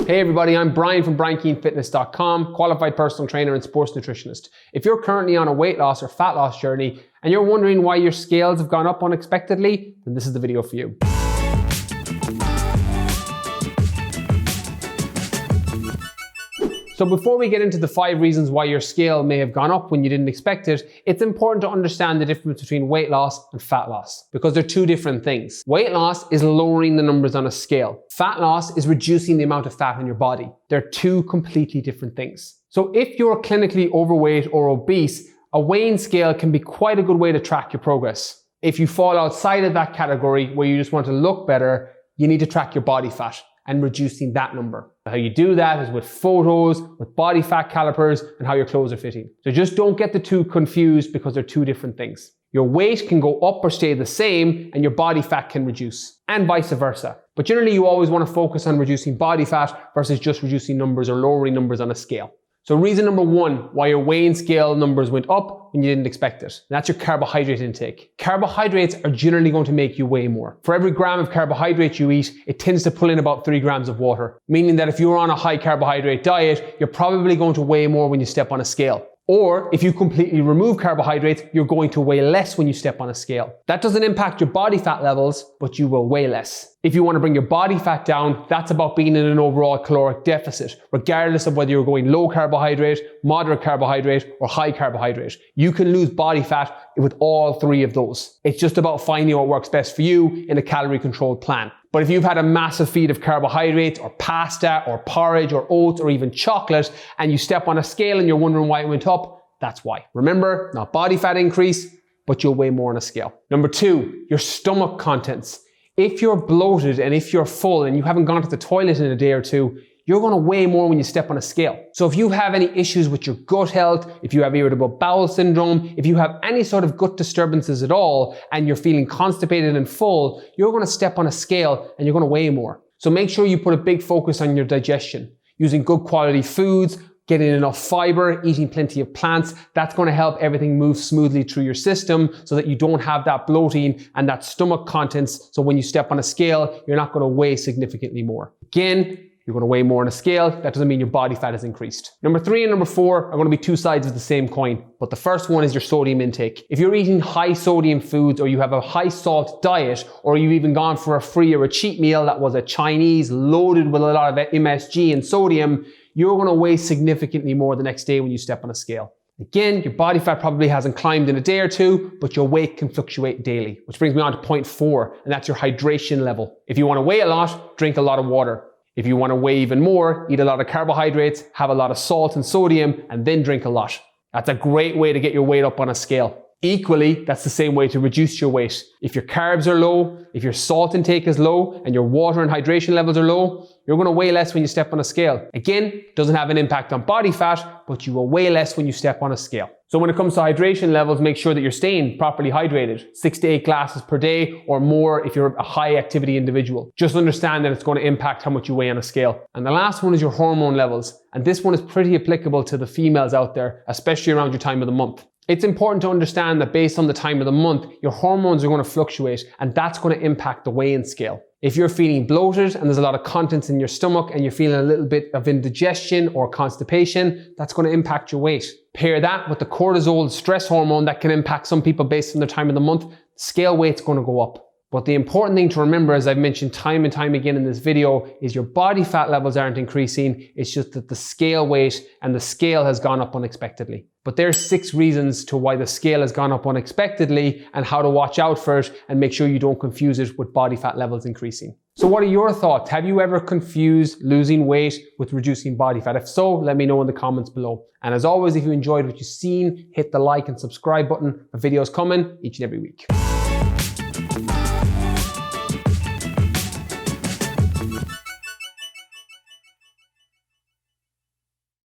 Hey everybody, I'm Brian from BrianKeaneFitness.com, qualified personal trainer and sports nutritionist. If you're currently on a weight loss or fat loss journey and you're wondering why your scales have gone up unexpectedly, then this is the video for you. So before we get into the 5 reasons why your scale may have gone up when you didn't expect it, it's important to understand the difference between weight loss and fat loss, because they're two different things. Weight loss is lowering the numbers on a scale. Fat loss is reducing the amount of fat in your body. They're two completely different things. So if you're clinically overweight or obese, a weighing scale can be quite a good way to track your progress. If you fall outside of that category where you just want to look better, you need to track your body fat and reducing that number. How you do that is with photos, with body fat calipers, and how your clothes are fitting. So just don't get the two confused because they're two different things. Your weight can go up or stay the same, and your body fat can reduce, and vice versa. But generally you always want to focus on reducing body fat versus just reducing numbers or lowering numbers on a scale. So reason number 1 why your weighing scale numbers went up when you didn't expect it. And that's your carbohydrate intake. Carbohydrates are generally going to make you weigh more. For every gram of carbohydrate you eat, it tends to pull in about 3 grams of water. Meaning that if you're on a high carbohydrate diet, you're probably going to weigh more when you step on a scale. Or if you completely remove carbohydrates, you're going to weigh less when you step on a scale. That doesn't impact your body fat levels, but you will weigh less. If you want to bring your body fat down, that's about being in an overall caloric deficit, regardless of whether you're going low carbohydrate, moderate carbohydrate, or high carbohydrate. You can lose body fat with all 3 of those. It's just about finding what works best for you in a calorie controlled plan. But if you've had a massive feed of carbohydrates or pasta or porridge or oats or even chocolate and you step on a scale and you're wondering why it went up, that's why. Remember, not body fat increase, but you'll weigh more on a scale. Number 2, your stomach contents. If you're bloated and if you're full and you haven't gone to the toilet in a day or 2, you're going to weigh more when you step on a scale. So if you have any issues with your gut health, if you have irritable bowel syndrome, if you have any sort of gut disturbances at all, and you're feeling constipated and full, you're going to step on a scale and you're going to weigh more. So make sure you put a big focus on your digestion, using good quality foods, getting enough fiber, eating plenty of plants. That's going to help everything move smoothly through your system so that you don't have that bloating and that stomach contents. So when you step on a scale, you're not going to weigh significantly more. Again, you're going to weigh more on a scale. That doesn't mean your body fat has increased. Number 3 and number 4 are going to be two sides of the same coin. But the first one is your sodium intake. If you're eating high sodium foods, or you have a high salt diet, or you've even gone for a free or a cheat meal that was a Chinese loaded with a lot of MSG and sodium, you're going to weigh significantly more the next day when you step on a scale. Again, your body fat probably hasn't climbed in a day or 2, but your weight can fluctuate daily. Which brings me on to point 4, and that's your hydration level. If you want to weigh a lot, drink a lot of water. If you want to weigh even more, eat a lot of carbohydrates, have a lot of salt and sodium, and then drink a lot. That's a great way to get your weight up on a scale. Equally, that's the same way to reduce your weight. If your carbs are low, if your salt intake is low, and your water and hydration levels are low, you're going to weigh less when you step on a scale. Again, doesn't have an impact on body fat, but you will weigh less when you step on a scale. So when it comes to hydration levels, make sure that you're staying properly hydrated. 6 to 8 glasses per day or more if you're a high activity individual. Just understand that it's going to impact how much you weigh on a scale. And the last one is your hormone levels. And this one is pretty applicable to the females out there, especially around your time of the month. It's important to understand that based on the time of the month, your hormones are going to fluctuate, and that's going to impact the weighing scale. If you're feeling bloated and there's a lot of contents in your stomach and you're feeling a little bit of indigestion or constipation, that's going to impact your weight. Pair that with the cortisol, stress hormone that can impact some people based on their time of the month, scale weight's going to go up. But the important thing to remember, as I've mentioned time and time again in this video, is your body fat levels aren't increasing. It's just that the scale weight and the scale has gone up unexpectedly. But there's 6 reasons to why the scale has gone up unexpectedly and how to watch out for it and make sure you don't confuse it with body fat levels increasing. So what are your thoughts? Have you ever confused losing weight with reducing body fat? If so, let me know in the comments below. And as always, if you enjoyed what you've seen, hit the like and subscribe button. A video's coming each and every week.